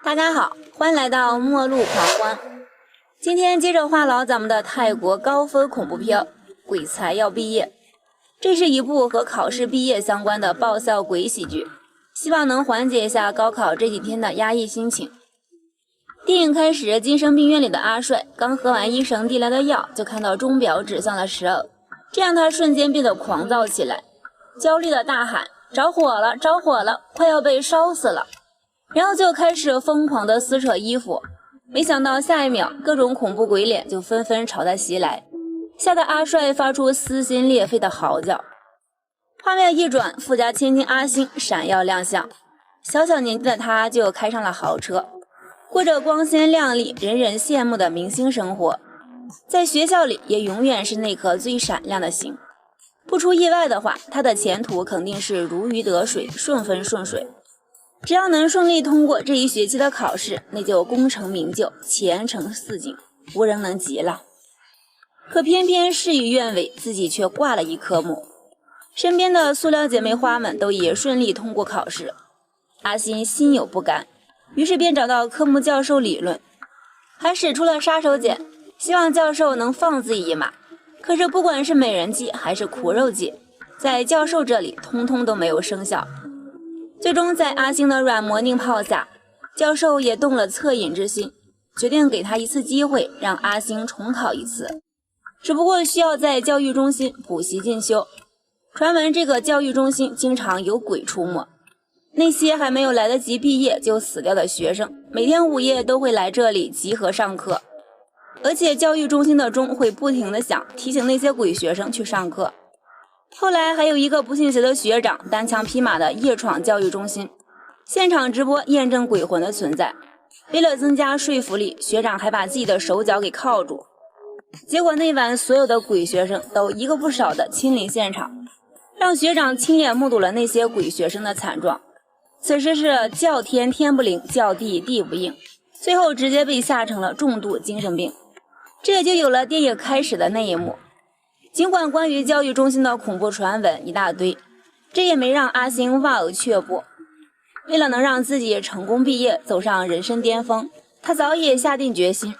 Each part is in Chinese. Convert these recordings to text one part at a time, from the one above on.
大家好，欢迎来到末路狂欢。今天接着话痨咱们的泰国高分恐怖片《鬼才要毕业》，这是一部和考试毕业相关的爆笑鬼喜剧，希望能缓解一下高考这几天的压抑心情。电影开始，精神病院里的阿帅刚喝完医生递来的药，就看到钟表指向了12，这让他瞬间变得狂躁起来，焦虑的大喊：着火了，着火了，快要被烧死了。然后就开始疯狂的撕扯衣服，没想到下一秒各种恐怖鬼脸就纷纷朝他袭来，吓得阿帅发出撕心裂肺的嚎叫。画面一转，富家千金阿星闪耀亮相，小小年纪的他就开上了豪车，过着光鲜亮丽人人羡慕的明星生活，在学校里也永远是那颗最闪亮的星。不出意外的话，他的前途肯定是如鱼得水，顺风顺水。只要能顺利通过这一学期的考试，那就功成名就，前程似锦，无人能及了。可偏偏事与愿违，自己却挂了一科目。身边的塑料姐妹花们都也顺利通过考试，阿星心有不甘，于是便找到科目教授理论，还使出了杀手锏，希望教授能放自己一马。可是不管是美人计还是苦肉计，在教授这里通通都没有生效。最终在阿星的软磨硬泡下，教授也动了恻隐之心，决定给他一次机会，让阿星重考一次，只不过需要在教育中心补习进修。传闻这个教育中心经常有鬼出没，那些还没有来得及毕业就死掉的学生，每天午夜都会来这里集合上课，而且教育中心的钟会不停地响，提醒那些鬼学生去上课。后来还有一个不信邪的学长单枪匹马的夜闯教育中心，现场直播验证鬼魂的存在。为了增加说服力，学长还把自己的手脚给铐住。结果那晚所有的鬼学生都一个不少的亲临现场，让学长亲眼目睹了那些鬼学生的惨状。此时是叫天天不灵，叫地地不应，最后直接被吓成了重度精神病。这也就有了电影开始的那一幕。尽管关于教育中心的恐怖传闻一大堆，这也没让阿星望而却步。为了能让自己成功毕业，走上人生巅峰，他早已下定决心。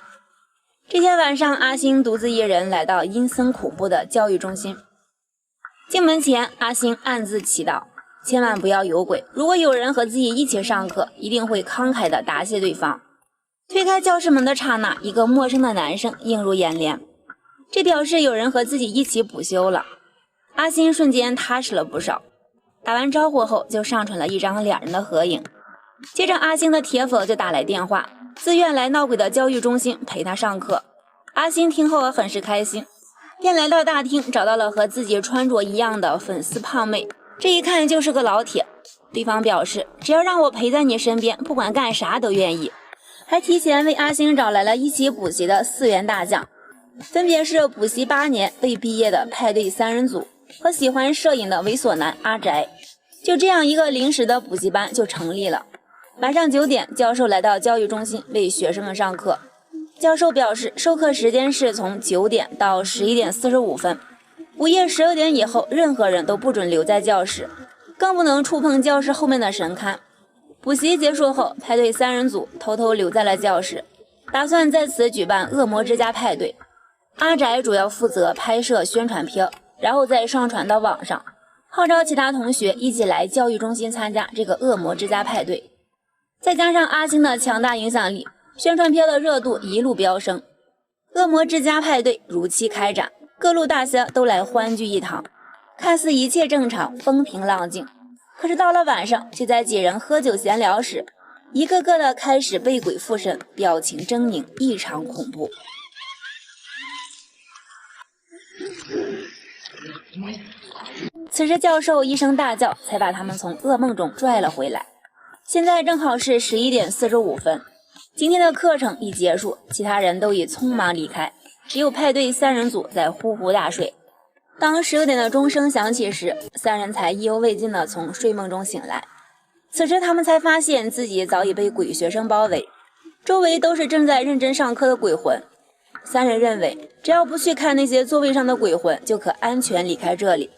这天晚上，阿星独自一人来到阴森恐怖的教育中心。进门前，阿星暗自祈祷，千万不要有鬼，如果有人和自己一起上课，一定会慷慨地答谢对方。推开教室门的刹那，一个陌生的男生映入眼帘，这表示有人和自己一起补修了。阿星瞬间踏实了不少，打完招呼后就上传了一张两人的合影。接着阿星的铁粉就打来电话，自愿来闹鬼的教育中心陪他上课。阿星听后很是开心，便来到大厅，找到了和自己穿着一样的粉丝胖妹，这一看就是个老铁。对方表示只要让我陪在你身边，不管干啥都愿意，还提前为阿星找来了一起补习的4员大将，分别是补习8年未毕业的派对3人组和喜欢摄影的猥琐男阿宅。就这样一个临时的补习班就成立了。晚上9点，教授来到教育中心为学生们上课。教授表示授课时间是从9点到11点45分，午夜12点以后任何人都不准留在教室，更不能触碰教室后面的神龛。补习结束后，派对3人组偷偷留在了教室，打算在此举办恶魔之家派对。阿宅主要负责拍摄宣传片，然后再上传到网上，号召其他同学一起来教育中心参加这个恶魔之家派对。再加上阿星的强大影响力，宣传片的热度一路飙升，恶魔之家派对如期开展，各路大仙都来欢聚一堂，看似一切正常，风平浪静。可是到了晚上，却在几人喝酒闲聊时，一个个的开始被鬼附身，表情狰狞，异常恐怖。此时教授一声大叫，才把他们从噩梦中拽了回来。现在正好是11点45分，今天的课程已结束，其他人都已匆忙离开，只有派对3人组在呼呼大睡。当12点的钟声响起时，3人才意犹未尽地从睡梦中醒来。此时他们才发现自己早已被鬼学生包围，周围都是正在认真上课的鬼魂。3人认为只要不去看那些座位上的鬼魂，就可安全离开这里。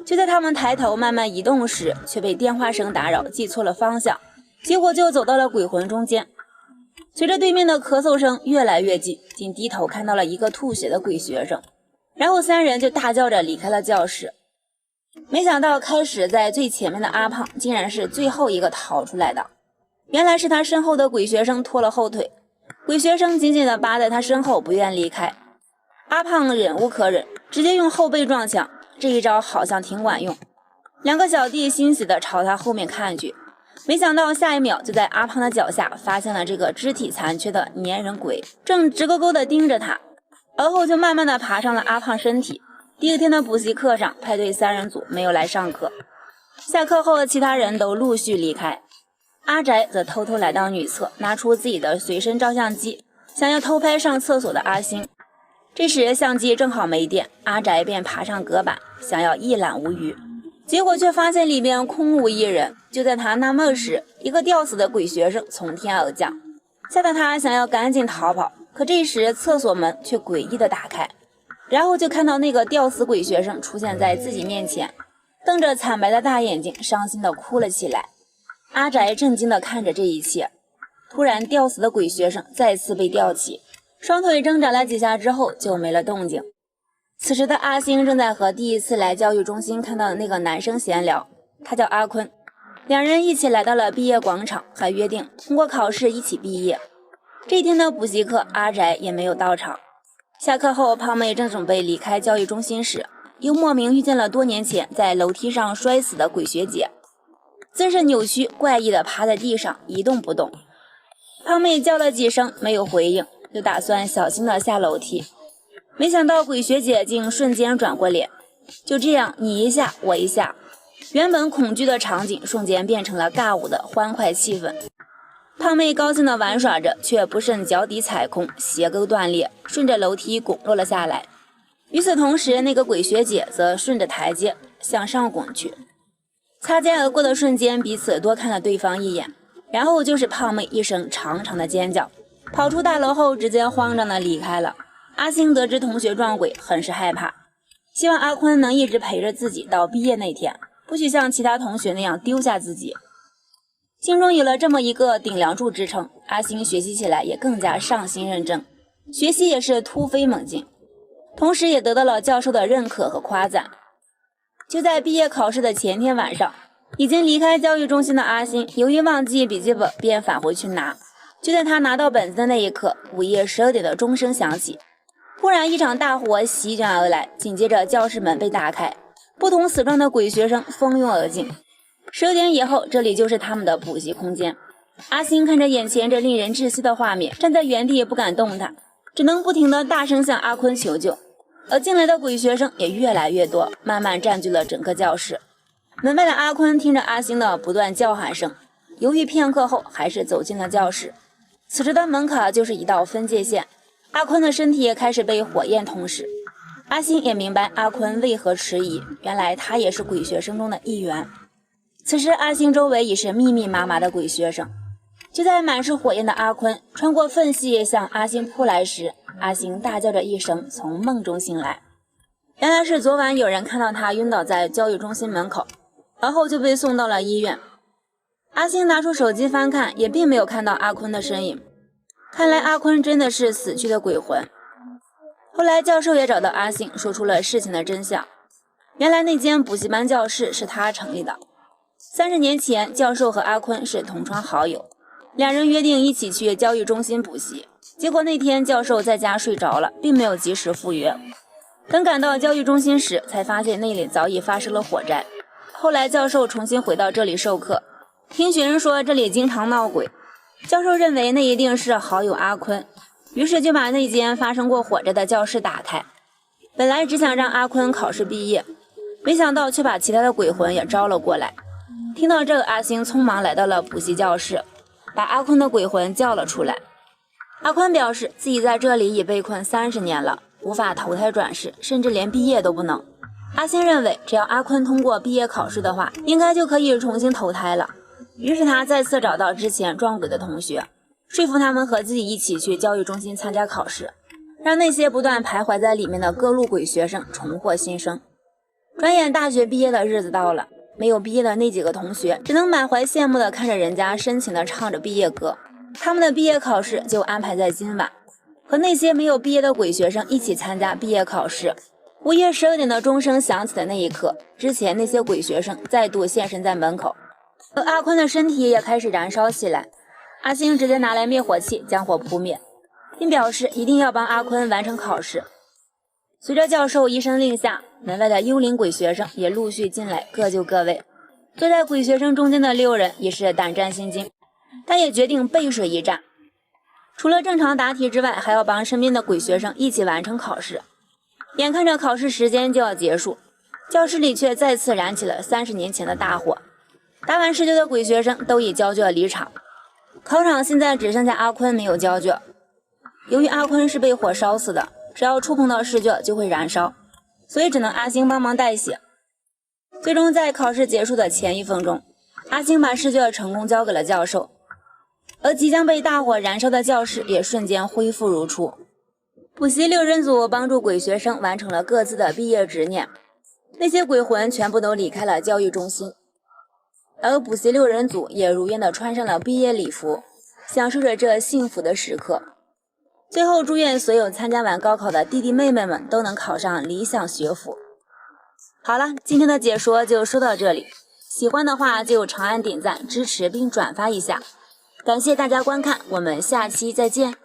就在他们抬头慢慢移动时，却被电话声打扰，记错了方向，结果就走到了鬼魂中间。随着对面的咳嗽声越来越近，竟低头看到了一个吐血的鬼学生，然后三人就大叫着离开了教室。没想到开始在最前面的阿胖竟然是最后一个逃出来的，原来是他身后的鬼学生拖了后腿，鬼学生紧紧地扒在他身后不愿离开。阿胖忍无可忍，直接用后背撞墙，这一招好像挺管用。两个小弟欣喜地朝他后面看去，没想到下一秒就在阿胖的脚下发现了这个肢体残缺的粘人鬼，正直勾勾地盯着他，而后就慢慢地爬上了阿胖身体。第二天的补习课上，派对三人组没有来上课。下课后，其他人都陆续离开，阿宅则偷偷来到女厕，拿出自己的随身照相机，想要偷拍上厕所的阿星。这时相机正好没电，阿宅便爬上隔板，想要一览无余，结果却发现里面空无一人。就在他纳闷时，一个吊死的鬼学生从天而降，吓得他想要赶紧逃跑，可这时厕所门却诡异的打开，然后就看到那个吊死鬼学生出现在自己面前，瞪着惨白的大眼睛，伤心的哭了起来。阿宅震惊的看着这一切，突然吊死的鬼学生再次被吊起，双腿挣扎了几下之后就没了动静。此时的阿星正在和第一次来教育中心看到的那个男生闲聊，他叫阿坤，两人一起来到了毕业广场，还约定通过考试一起毕业。这一天的补习课，阿宅也没有到场。下课后，胖妹正准备离开教育中心时，又莫名遇见了多年前在楼梯上摔死的鬼学姐，姿势扭曲怪异的趴在地上一动不动。胖妹叫了几声没有回应，就打算小心的下楼梯，没想到鬼学姐竟瞬间转过脸，就这样你一下我一下，原本恐惧的场景瞬间变成了尬舞的欢快气氛。胖妹高兴的玩耍着，却不慎脚底踩空，鞋沟断裂，顺着楼梯滚落了下来。与此同时，那个鬼学姐则顺着台阶向上滚去。擦肩而过的瞬间，彼此多看了对方一眼，然后就是胖妹一声长长的尖叫，跑出大楼后直接慌张的离开了。阿星得知同学撞鬼，很是害怕，希望阿坤能一直陪着自己到毕业那天，不许像其他同学那样丢下自己。心中有了这么一个顶梁柱支撑，阿星学习起来也更加上心认真，学习也是突飞猛进，同时也得到了教授的认可和夸赞。就在毕业考试的前天晚上，已经离开教育中心的阿星由于忘记笔记本便返回去拿，就在他拿到本子的那一刻，午夜12点的钟声响起，忽然一场大火席卷而来，紧接着教室门被打开，不同死状的鬼学生蜂拥而进。12点以后，这里就是他们的补习空间。阿星看着眼前这令人窒息的画面，站在原地不敢动弹，只能不停地大声向阿坤求救。而进来的鬼学生也越来越多，慢慢占据了整个教室。门外的阿坤听着阿星的不断叫喊声，犹豫片刻后还是走进了教室。此时的门卡就是一道分界线，阿坤的身体也开始被火焰吞噬。阿星也明白阿坤为何迟疑，原来他也是鬼学生中的一员。此时阿星周围已是密密麻麻的鬼学生，就在满是火焰的阿坤穿过缝隙向阿星扑来时，阿星大叫着一声从梦中醒来。原来是昨晚有人看到他晕倒在教育中心门口，而后就被送到了医院。阿星拿出手机翻看，也并没有看到阿坤的身影，看来阿坤真的是死去的鬼魂。后来教授也找到阿星，说出了事情的真相。原来那间补习班教室是他成立的。30年前，教授和阿坤是同窗好友，两人约定一起去教育中心补习。结果那天教授在家睡着了，并没有及时赴约。等赶到教育中心时，才发现那里早已发生了火灾。后来教授重新回到这里授课，听学生说这里经常闹鬼，教授认为那一定是好友阿坤，于是就把那间发生过火灾的教室打开。本来只想让阿坤考试毕业，没想到却把其他的鬼魂也招了过来。听到这个，阿星匆忙来到了补习教室，把阿坤的鬼魂叫了出来。阿坤表示自己在这里已被困30年了，无法投胎转世，甚至连毕业都不能。阿星认为只要阿坤通过毕业考试的话，应该就可以重新投胎了。于是他再次找到之前撞鬼的同学，说服他们和自己一起去教育中心参加考试，让那些不断徘徊在里面的各路鬼学生重获新生。转眼大学毕业的日子到了，没有毕业的那几个同学只能满怀羡慕地看着人家深情地唱着毕业歌。他们的毕业考试就安排在今晚，和那些没有毕业的鬼学生一起参加毕业考试。午夜12点的钟声响起的那一刻，之前那些鬼学生再度现身在门口，而阿坤的身体也开始燃烧起来。阿星直接拿来灭火器将火扑灭，并表示一定要帮阿坤完成考试。随着教授一声令下，门外的幽灵鬼学生也陆续进来，各就各位。坐在鬼学生中间的6人也是胆战心惊，但也决定背水一战。除了正常答题之外，还要帮身边的鬼学生一起完成考试。眼看着考试时间就要结束，教室里却再次燃起了30年前的大火。答完试卷的鬼学生都已交卷离场，考场现在只剩下阿坤没有交卷。由于阿坤是被火烧死的，只要触碰到试卷就会燃烧，所以只能阿星帮忙代写。最终在考试结束的前1分钟，阿星把试卷成功交给了教授，而即将被大火燃烧的教室也瞬间恢复如初。补习6人组帮助鬼学生完成了各自的毕业执念，那些鬼魂全部都离开了教育中心，而补习6人组也如愿的穿上了毕业礼服，享受着这幸福的时刻。最后祝愿所有参加完高考的弟弟妹妹们都能考上理想学府。好了，今天的解说就说到这里，喜欢的话就长按点赞支持并转发一下，感谢大家观看，我们下期再见。